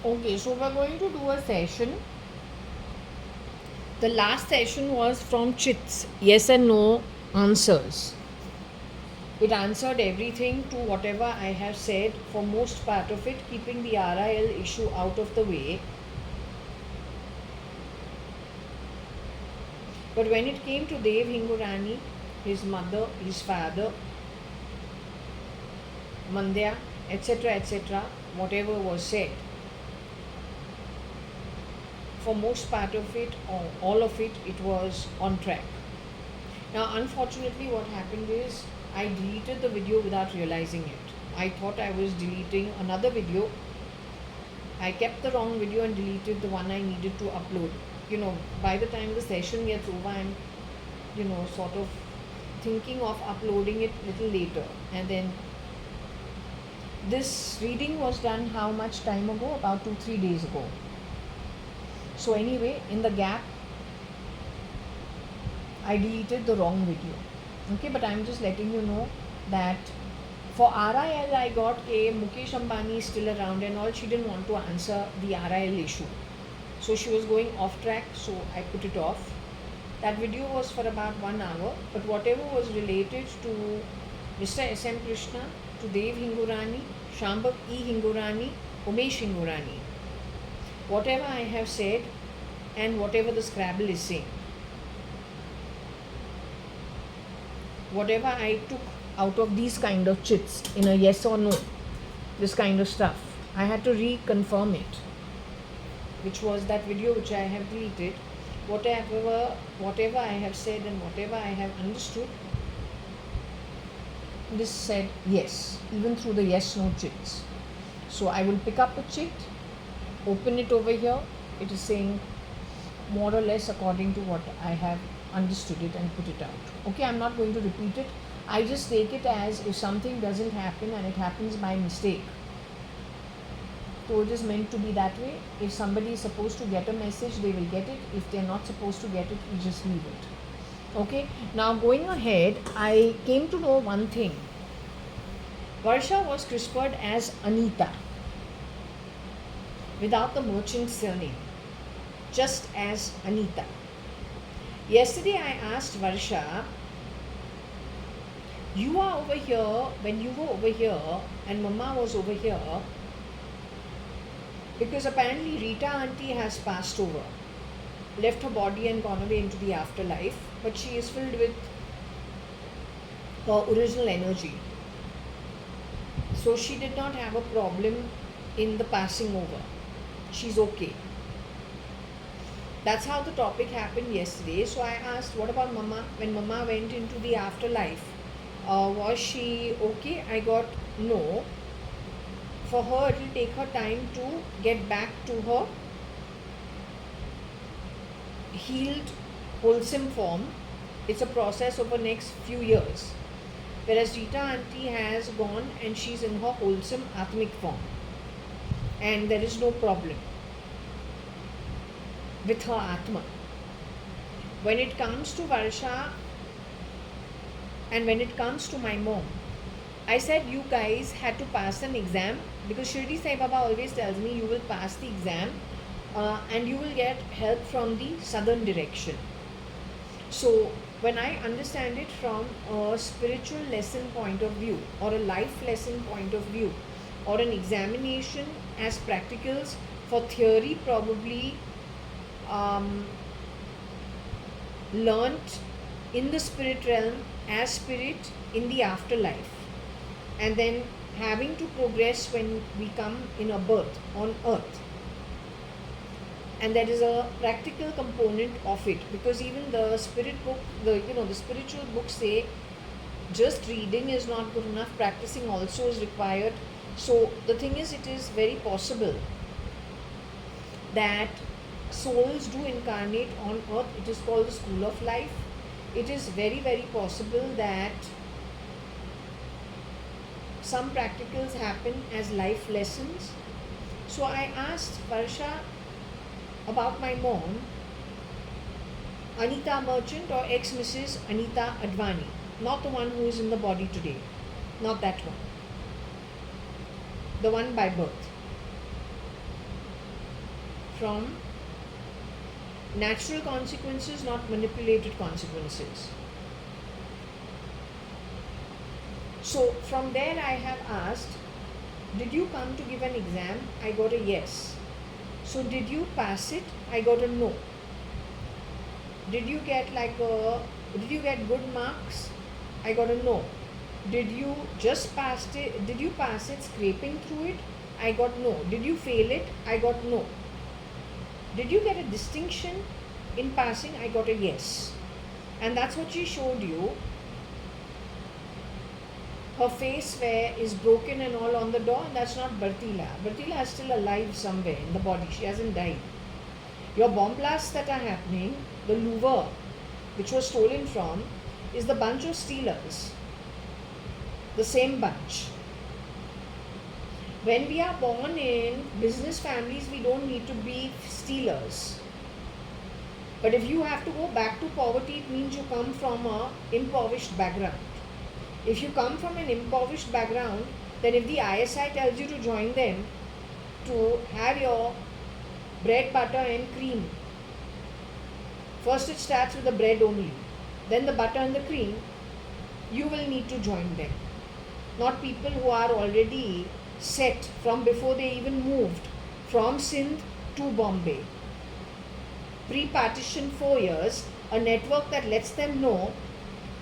Okay, so we're going to do a session. The last session was from Chits, yes and no answers. It answered everything to whatever I have said for most part of it, keeping the RIL issue out of the way. But when it came to Dev Hingurani, his mother, his father, Mandya, etc., whatever was said, for most part of it, or all of it, it was on track. Now, unfortunately, what happened is I deleted the video without realizing it. I thought I was deleting another video. I kept the wrong video and deleted the one I needed to upload. By the time the session gets over, I'm, sort of thinking of uploading it little later. And then this reading was done how much time ago? About 2-3 days ago. So anyway, in the gap, I deleted the wrong video. Okay, but I'm just letting you know that for RIL, I got a Mukesh Ambani is still around and all. She didn't want to answer the RIL issue. So she was going off track, so I put it off. That video was for about 1 hour, but whatever was related to Mr. S.M. Krishna, to Dev Hingurani, Shambhav E. Hingurani, Umesh Hingurani, whatever I have said and whatever the Scrabble is saying, whatever I took out of these kind of chits in a yes or no, this kind of stuff, I had to reconfirm it, which was that video which I have deleted. Whatever I have said and whatever I have understood, this said yes, even through the yes no chits. So I will pick up a chit, open it over here. It is saying more or less according to what I have understood it and put it out. Okay, I'm not going to repeat it. I just take it as if something doesn't happen and it happens by mistake. So it is meant to be that way. If somebody is supposed to get a message, they will get it. If they're not supposed to get it, we just leave it. Okay, now going ahead, I came to know one thing. Varsha was CRISPRed as Aneeta without the merchant surname, just as Aneeta. Yesterday I asked Varsha, you are over here, when you were over here and Mama was over here, because apparently Rita auntie has passed over, left her body and gone away into the afterlife, but she is filled with her original energy. So she did not have a problem in the passing over. She's okay. That's how the topic happened yesterday. So I asked, what about Mama? When Mama went into the afterlife, was she okay? I got no. For her, it will take her time to get back to her healed, wholesome form. It's a process over next few years. Whereas Rita auntie has gone and she's in her wholesome Atmic form. And there is no problem with her Atma. When it comes to Varsha and when it comes to my mom, I said you guys had to pass an exam, because Shirdi Sai Baba always tells me you will pass the exam and you will get help from the southern direction. So when I understand it from a spiritual lesson point of view or a life lesson point of view or an examination as practicals for theory probably learnt in the spirit realm as spirit in the afterlife, and then having to progress when we come in a birth on earth. And there is a practical component of it, because even the spirit book, the spiritual books say just reading is not good enough, practicing also is required. So the thing is, it is very possible that souls do incarnate on earth. It is called the school of life. It is very, very possible that some practicals happen as life lessons. So I asked Varsha about my mom, Aneeta Merchant or ex-Mrs. Aneeta Advani, not the one who is in the body today, not that one, the one by birth. from natural consequences, not manipulated consequences. So from there I have asked, did you come to give an exam? I got a yes. So did you pass it? I got a no. Did you get good marks? I got a no. Did you just pass it? Did you pass it scraping through it? I got no. Did you fail it? I got no. Did you get a distinction in passing? I got a yes. And that's what she showed you. Her face is broken and all on the door, and that's not Bertila. Bertila is still alive somewhere in the body. She hasn't died. Your bomb blasts that are happening, the louver which was stolen from, is the bunch of stealers. The same bunch. When we are born in business families, we don't need to be stealers. But if you have to go back to poverty, it means you come from an impoverished background. If you come from an impoverished background, then if the ISI tells you to join them to have your bread, butter and cream, first it starts with the bread only, then the butter and the cream, you will need to join them. Not people who are already set from before they even moved from Sindh to Bombay. Pre-partition 4 years, a network that lets them know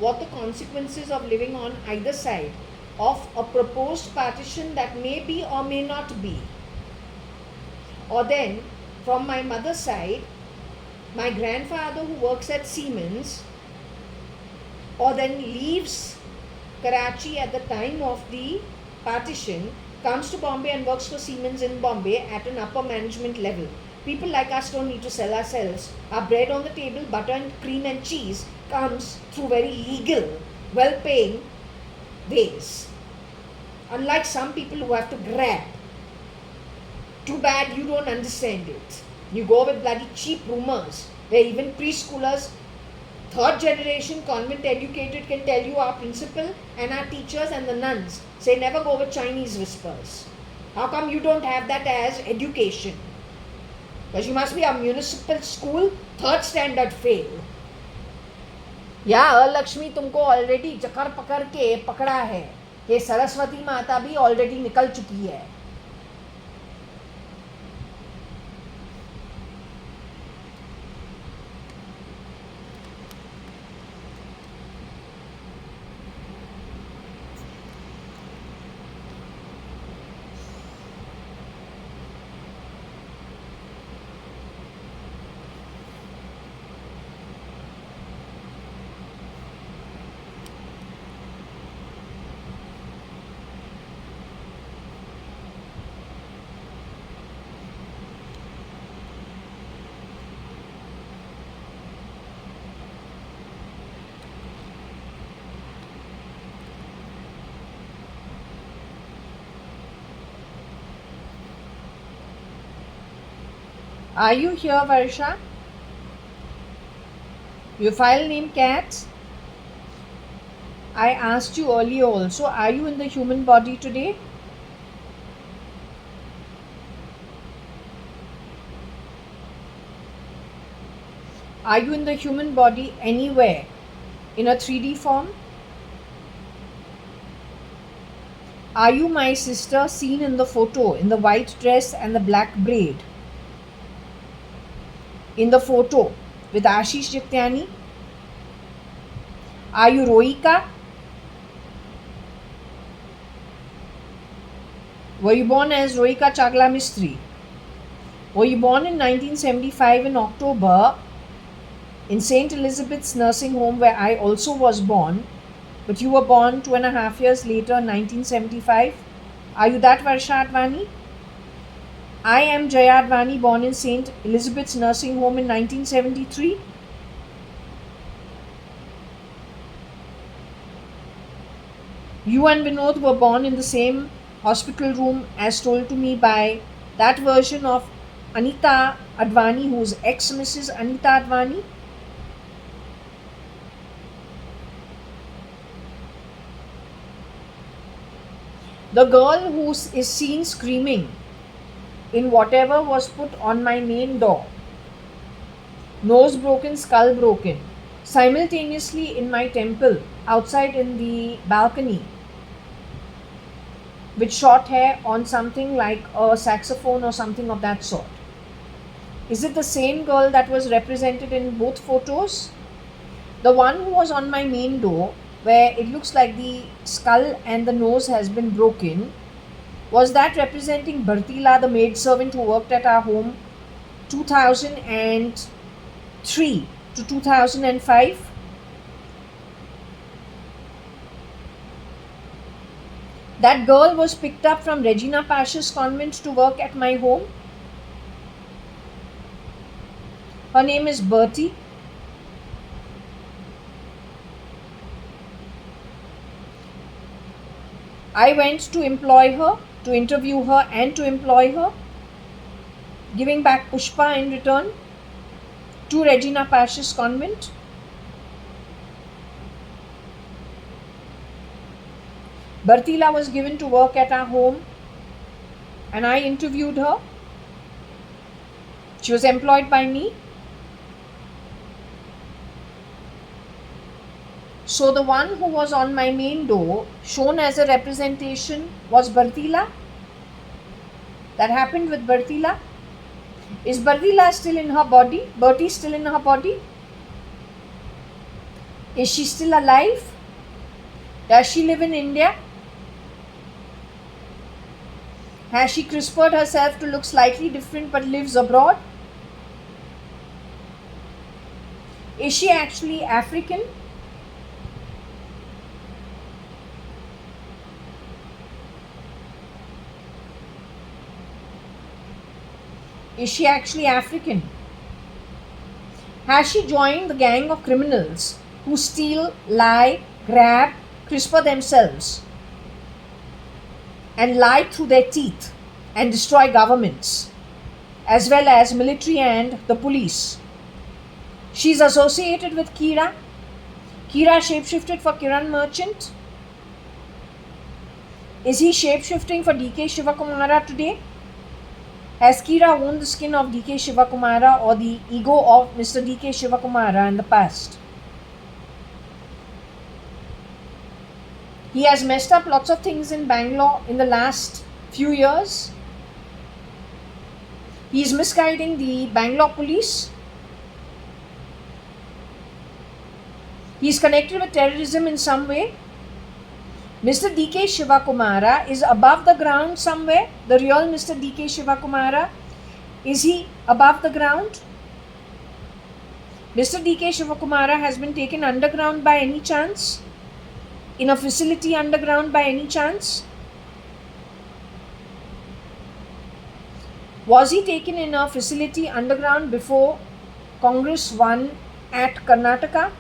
what the consequences of living on either side of a proposed partition that may be or may not be. Or then, from my mother's side, my grandfather who works at Siemens, or then leaves Karachi at the time of the partition, comes to Bombay and works for Siemens in Bombay at an upper management level. People like us don't need to sell ourselves. Our bread on the table, butter and cream and cheese comes through very legal, well-paying ways. Unlike some people who have to grab. Too bad you don't understand it. You go with bloody cheap rumors where even preschoolers, third generation convent educated, can tell you our principal and our teachers and the nuns say never go with Chinese whispers. How come you don't have that as education? Because you must be a municipal school, third standard fail. या लक्ष्मी तुमको already जकड़ पकड़ के पकड़ा है. ये सरस्वती माता भी ऑलरेडी निकल चुकी है. Are you here, Varsha? Your file name Cats? I asked you earlier also, are you in the human body today? Are you in the human body anywhere in a 3D form? Are you my sister seen in the photo in the white dress and the black braid? In the photo with Ashish Jityani? Are you Rohika? Were you born as Rohika Chagla Mistry? Were you born in 1975 in October in St. Elizabeth's nursing home where I also was born, but you were born 2.5 years later, 1975? Are you that Varsha Advani? I am JAYA.ADVANI, born in St. Elizabeth's nursing home in 1973. You and Vinod were born in the same hospital room as told to me by that version of Aneeta Advani, who is ex-Mrs. Aneeta Advani. The girl who is seen screaming in whatever was put on my main door. Nose broken, skull broken. Simultaneously in my temple, outside in the balcony, with short hair on something like a saxophone or something of that sort. Is it the same girl that was represented in both photos? The one who was on my main door, where it looks like the skull and the nose has been broken, was that representing Bhartila, the maidservant who worked at our home 2003 to 2005? That girl was picked up from Regina Pasha's convent to work at my home. Her name is Bertie. I went to employ her, to interview her and to employ her, giving back Pushpa in return to Regina Pasha's convent. Bhartila was given to work at our home and I interviewed her. She was employed by me. So the one who was on my main door, shown as a representation, was Bhartila. That happened with Bhartila. Is Bhartila still in her body? Bertie still in her body? Is she still alive? Does she live in India? Has she CRISPR'd herself to look slightly different but lives abroad? Is she actually African? Is she actually African? Has she joined the gang of criminals who steal, lie, grab, CRISPR themselves and lie through their teeth and destroy governments, as well as military and the police? She's associated with Kira. Kira shapeshifted for Kiran Merchant. Is he shapeshifting for DK Shivakumara today? Has Kira worn the skin of DK Shivakumara or the ego of Mr. DK Shivakumara in the past? He has messed up lots of things in Bangalore in the last few years. He is misguiding the Bangalore police. He is connected with terrorism in some way. Mr. DK Shivakumara is above the ground somewhere. The real Mr. DK Shivakumara, is he above the ground? Mr. DK Shivakumara has been taken underground by any chance? In a facility underground by any chance? Was he taken in a facility underground before Congress won at Karnataka?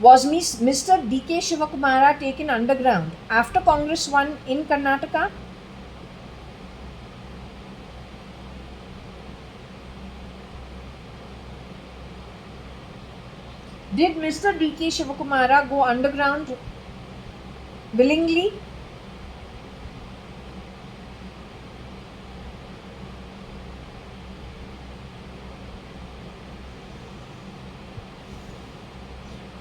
Was Mr. DK Shivakumara taken underground after Congress won in Karnataka? Did Mr. DK Shivakumara go underground willingly?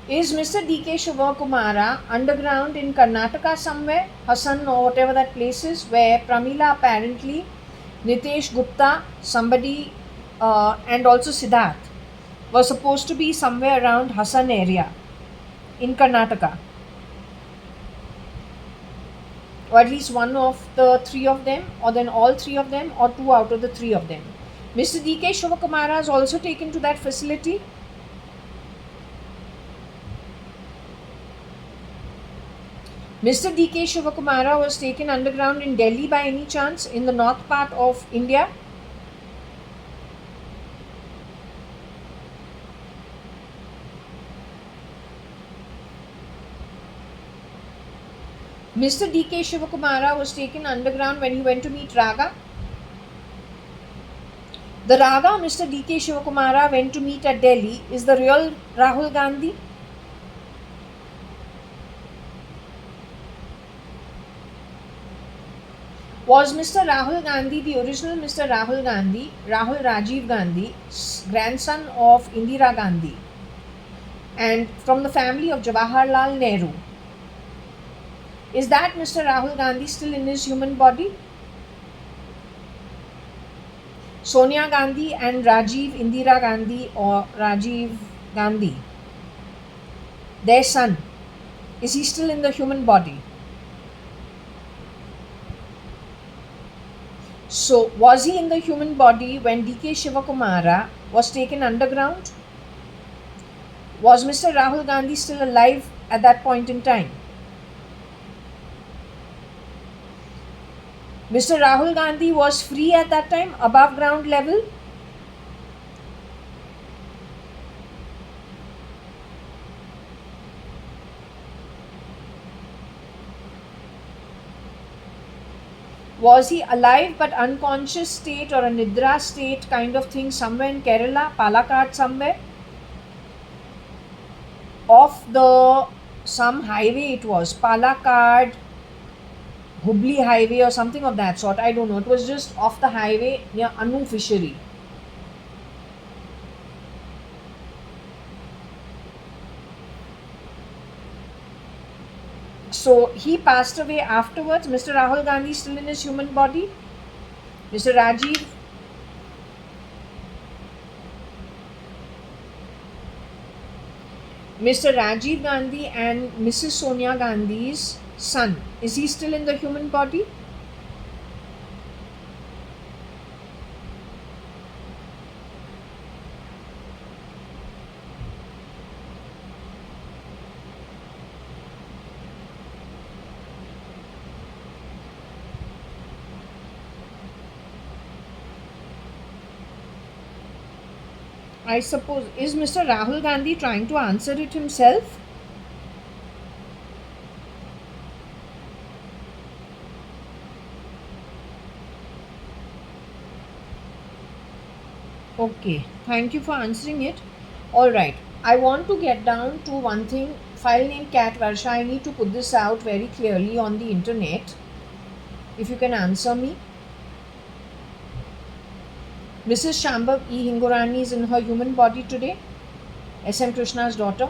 Is Mr. DK Shivakumara underground in Karnataka somewhere, Hassan or whatever that place is, where Pramila apparently, Nitesh Gupta, somebody and also Siddharth were supposed to be somewhere around Hassan area in Karnataka? Or at least one of the three of them, or then all three of them, or two out of the three of them. Mr. DK Shivakumara is also taken to that facility. Mr. DK Shivakumara was taken underground in Delhi by any chance, in the north part of India? Mr. DK Shivakumara was taken underground when he went to meet Raga. The Raga Mr. DK Shivakumara went to meet at Delhi is the real Rahul Gandhi. Was Mr. Rahul Gandhi, the original Mr. Rahul Gandhi, Rahul Rajiv Gandhi, grandson of Indira Gandhi, and from the family of Jawaharlal Nehru? Is that Mr. Rahul Gandhi still in his human body? Sonia Gandhi and Rajiv Indira Gandhi, or Rajiv Gandhi, their son, is he still in the human body? So, was he in the human body when DK Shivakumara was taken underground? Was Mr. Rahul Gandhi still alive at that point in time? Mr. Rahul Gandhi was free at that time, above ground level? Was he alive but unconscious state or a Nidra state kind of thing somewhere in Kerala, Palakkad somewhere? Off the some highway it was, Palakkad, Hubli highway or something of that sort. I don't know. It was just off the highway near Anu fishery. So he passed away afterwards. Mr. Rahul Gandhi still in his human body. Mr. Rajiv. Mr. Rajiv Gandhi and Mrs. Sonia Gandhi's son, is he still in the human body? I suppose, is Mr. Rahul Gandhi trying to answer it himself? Okay, thank you for answering it. Alright, I want to get down to one thing. File name Cat Varsha, I need to put this out very clearly on the internet. If you can answer me. Mrs. Shambhav E. Hingorani is in her human body today. S.M. Krishna's daughter.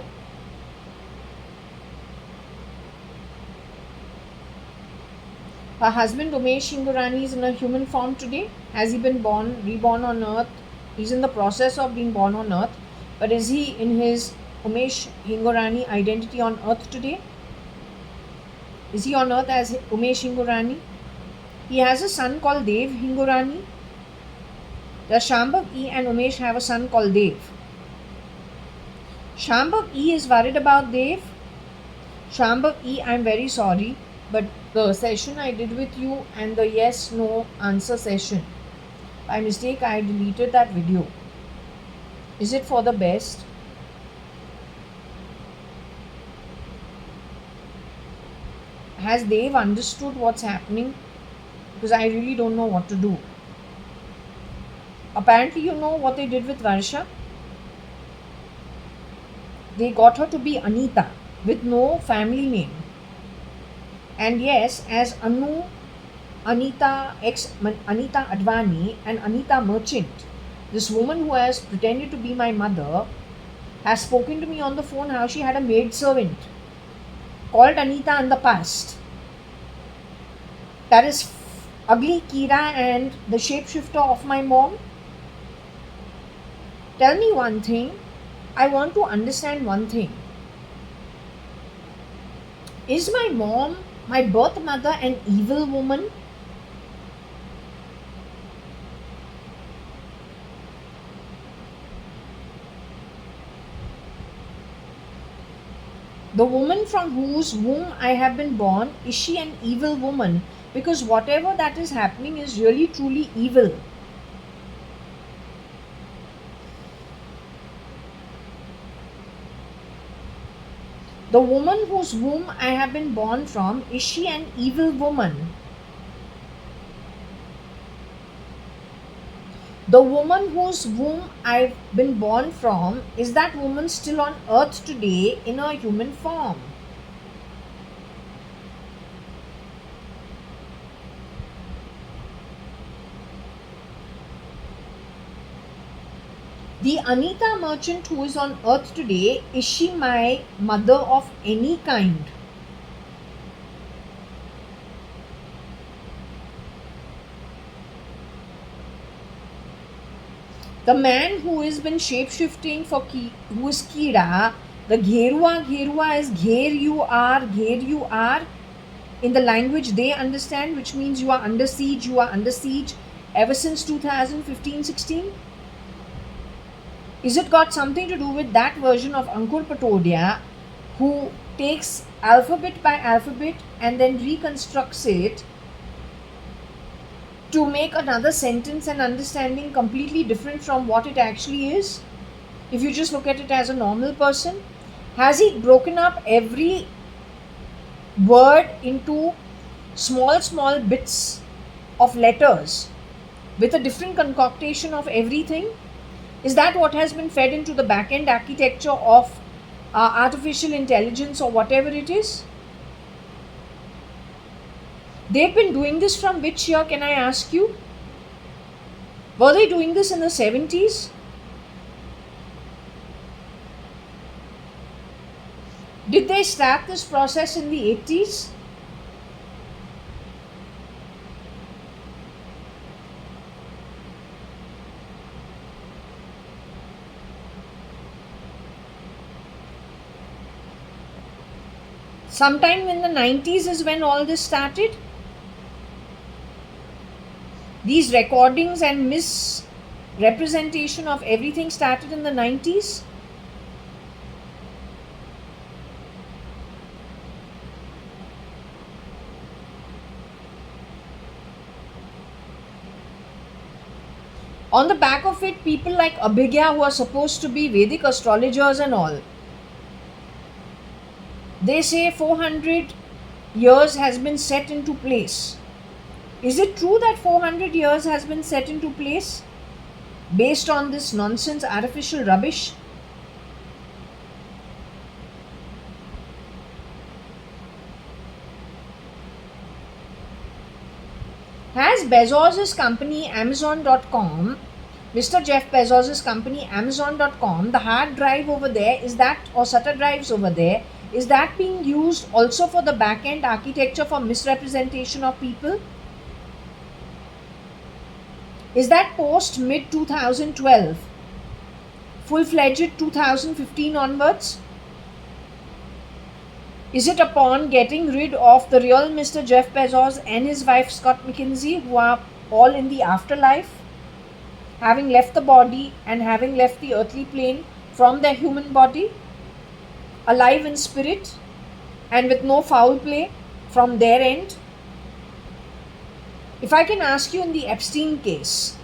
Her husband Umesh Hingorani is in a human form today. Has he been reborn on earth? He's in the process of being born on earth. But is he in his Umesh Hingorani identity on earth today? Is he on earth as Umesh Hingorani? He has a son called Dev Hingorani. Does Shambhav E and Umesh have a son called Dev? Shambhav E is worried about Dev. Shambhav E, I'm very sorry, but the session I did with you and the yes-no answer session, by mistake I deleted that video. Is it for the best? Has Dev understood what's happening? Because I really don't know what to do. Apparently, you know what they did with Varsha? They got her to be Aneeta with no family name. And yes, as Aneeta ADVANI and Aneeta Merchant, this woman who has pretended to be my mother has spoken to me on the phone how she had a maid servant called Aneeta in the past. That is ugly Kira and the shapeshifter of my mom. Tell me one thing. I want to understand one thing. Is my mom, my birth mother, an evil woman? The woman from whose womb I have been born, is she an evil woman? Because whatever that is happening is really truly evil. The woman whose womb I have been born from, is she an evil woman? The woman whose womb I've been born from, is that woman still on earth today in a human form? The Aneeta merchant who is on earth today, is she my mother of any kind? The man who has been shape-shifting who is Kira, the Gherua is Gher you are, in the language they understand, which means you are under siege ever since 2015-16. Is it got something to do with that version of Ankur Patodia who takes alphabet by alphabet and then reconstructs it to make another sentence and understanding completely different from what it actually is? If you just look at it as a normal person, has he broken up every word into small bits of letters with a different concoction of everything? Is that what has been fed into the back-end architecture of artificial intelligence or whatever it is? They've been doing this from which year, can I ask you? Were they doing this in the 70s? Did they start this process in the 80s? Sometime in the 90s is when all this started. These recordings and misrepresentation of everything started in the 90s. On the back of it, people like Abhigya, who are supposed to be Vedic astrologers and all, they say 400 years has been set into place. Is it true that 400 years has been set into place based on this nonsense, artificial rubbish? Has Bezos' company Amazon.com, Mr. Jeff Bezos' company Amazon.com, the hard drive over there, is that, or SATA drives over there, is that being used also for the back-end architecture for misrepresentation of people? Is that post mid-2012, full-fledged 2015 onwards? Is it upon getting rid of the real Mr. Jeff Bezos and his wife Scott McKinsey, who are all in the afterlife, having left the body and having left the earthly plane from their human body, alive in spirit and with no foul play from their end? If I can ask you, in the Epstein case,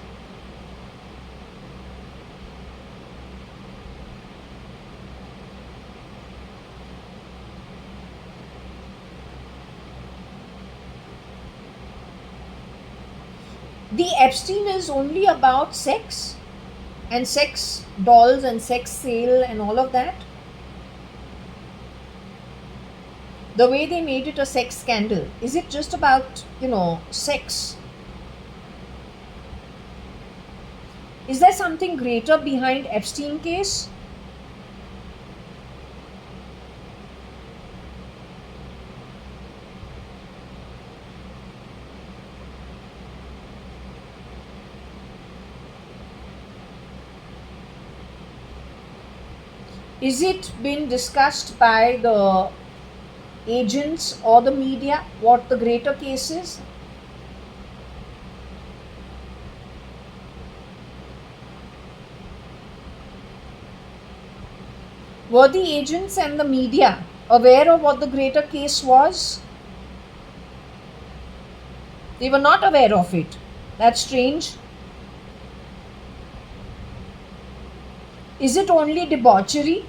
the Epstein is only about sex and sex dolls and sex sale and all of that. The way they made it a sex scandal, is it just about, sex? Is there something greater behind Epstein case? Is it been discussed by the agents or the media what the greater case is? Were the agents and the media aware of what the greater case was? They were not aware of it. That's strange. Is it only debauchery?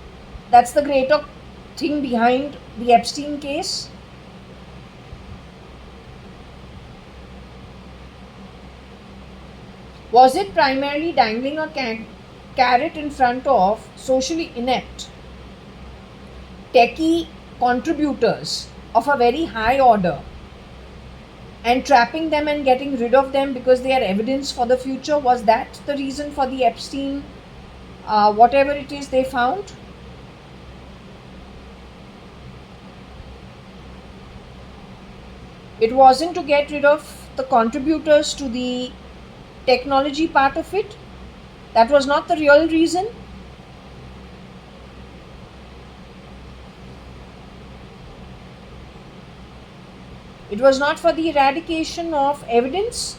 That's the greater thing behind the Epstein case? Was it primarily dangling a carrot in front of socially inept, techie contributors of a very high order and trapping them and getting rid of them because they are evidence for the future? Was that the reason for the Epstein whatever it is they found. It wasn't to get rid of the contributors to the technology part of it. That was not the real reason. It was not for the eradication of evidence.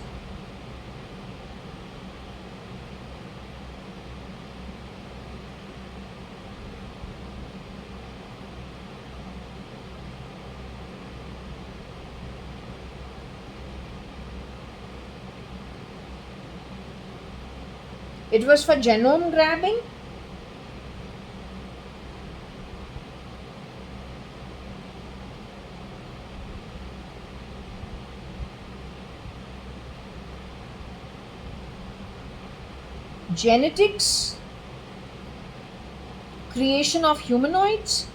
It was for genome grabbing. Genetics, creation of humanoids.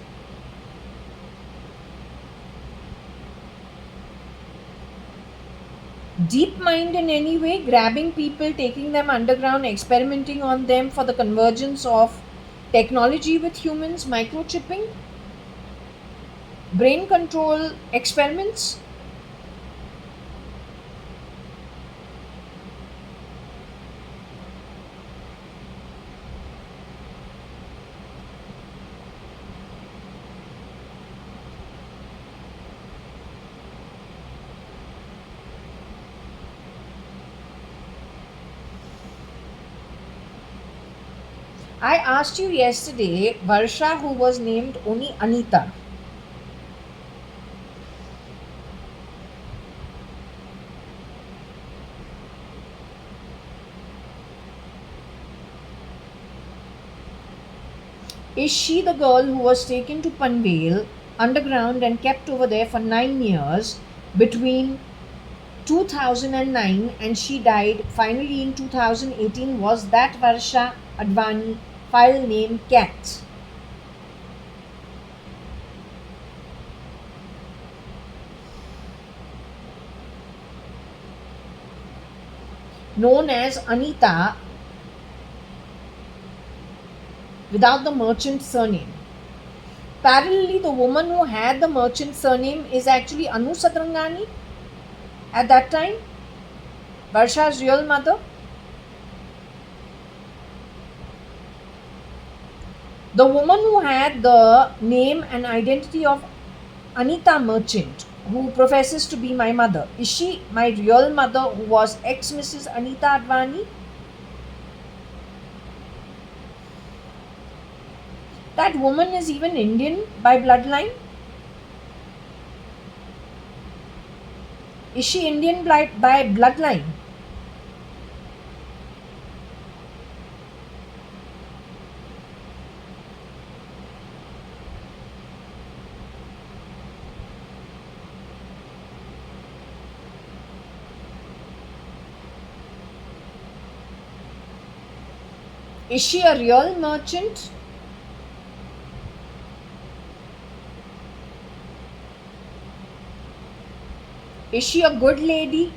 Deep mind in any way, grabbing people, taking them underground, experimenting on them for the convergence of technology with humans, microchipping, brain control experiments. I asked you yesterday, Varsha, who was named only Aneeta. Is she the girl who was taken to Panvel underground and kept over there for 9 years between 2009 and she died finally in 2018? Was that Varsha Advani, file name Cat? Known as Aneeta without the merchant surname. Parallelly, the woman who had the merchant surname is actually Anu Satrangani at that time, Varsha's real mother. The woman who had the name and identity of Aneeta Merchant, who professes to be my mother, is she my real mother who was ex Mrs. Aneeta Advani? That woman is even Indian by bloodline. Is she Indian by bloodline? Is she a real merchant? Is she a good lady?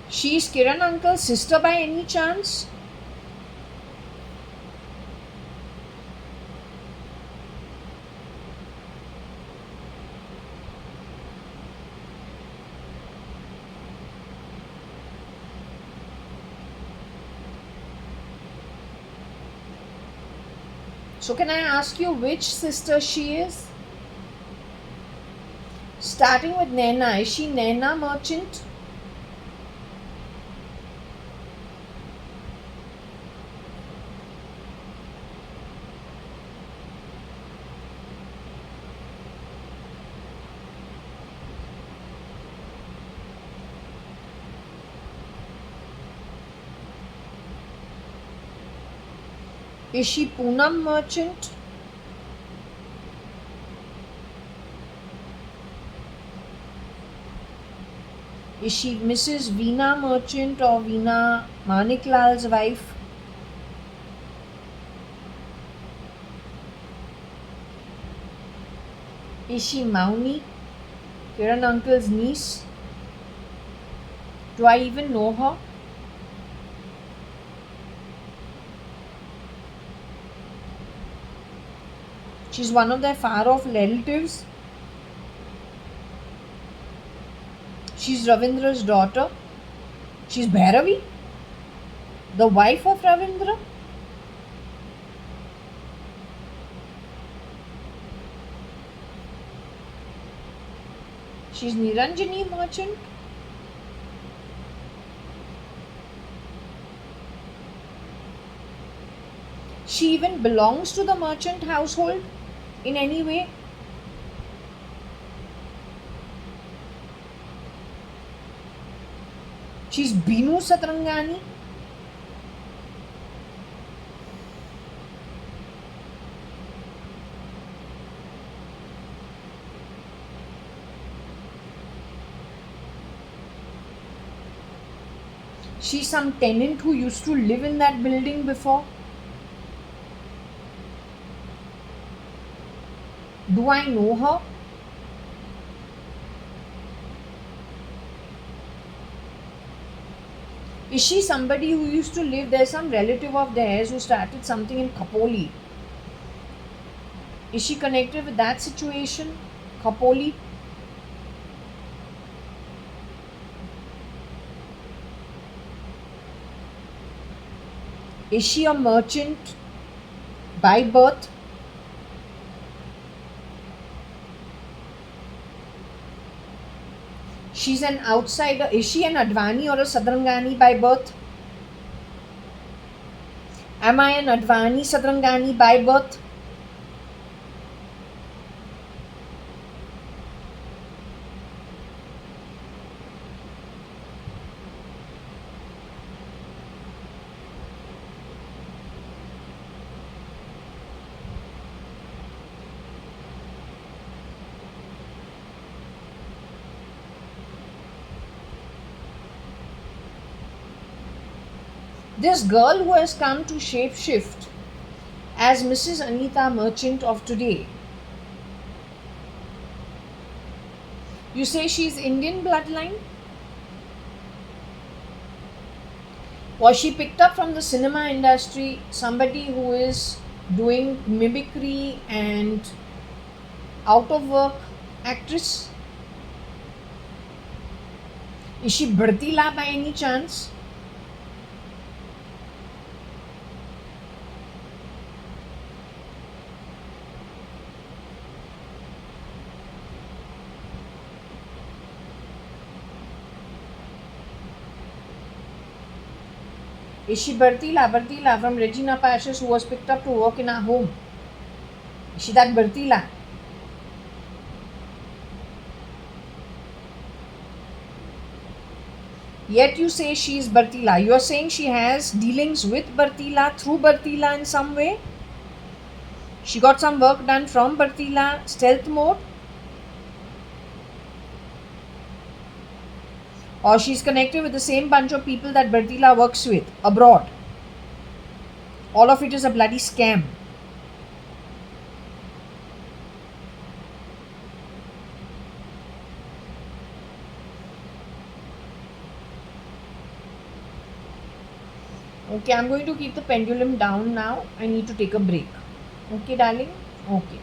She is Kiran uncle's sister by any chance? So can I ask you which sister she is? Starting with Naina, is she Naina Merchant? Is she Poonam Merchant? Is she Mrs. Veena Merchant or Veena Maniklal's wife? Is she Mauni, Kiran uncle's niece? Do I even know her? She's one of their far-off relatives. She's Ravindra's daughter. She's Bhairavi, the wife of Ravindra. She's Niranjani merchant. She even belongs to the merchant household in any way. She's Binu Satrangani. She's some tenant who used to live in that building before. Do I know her? Is she somebody who used to live there? Some relative of theirs who started something in Khopoli. Is she connected with that situation? Khopoli? Is she a merchant by birth? She's an outsider. Is she an Advani or a Sadrangani by birth? Am I an Advani Sadrangani by birth? This girl who has come to shapeshift as Mrs. Aneeta Merchant of today, you say she's Indian bloodline? Was she picked up from the cinema industry, somebody who is doing mimicry and out of work actress? Is she Bhartila by any chance? Is she Bhartila from Regina Pashas who was picked up to work in our home? Is she that Bhartila? Yet you say she is Bhartila. You are saying she has dealings with Bhartila, through Bhartila in some way? She got some work done from Bhartila, stealth mode? Or she's connected with the same bunch of people that Bhartila works with abroad. All of it is a bloody scam. Okay, I'm going to keep the pendulum down now. I need to take a break. Okay, darling? Okay.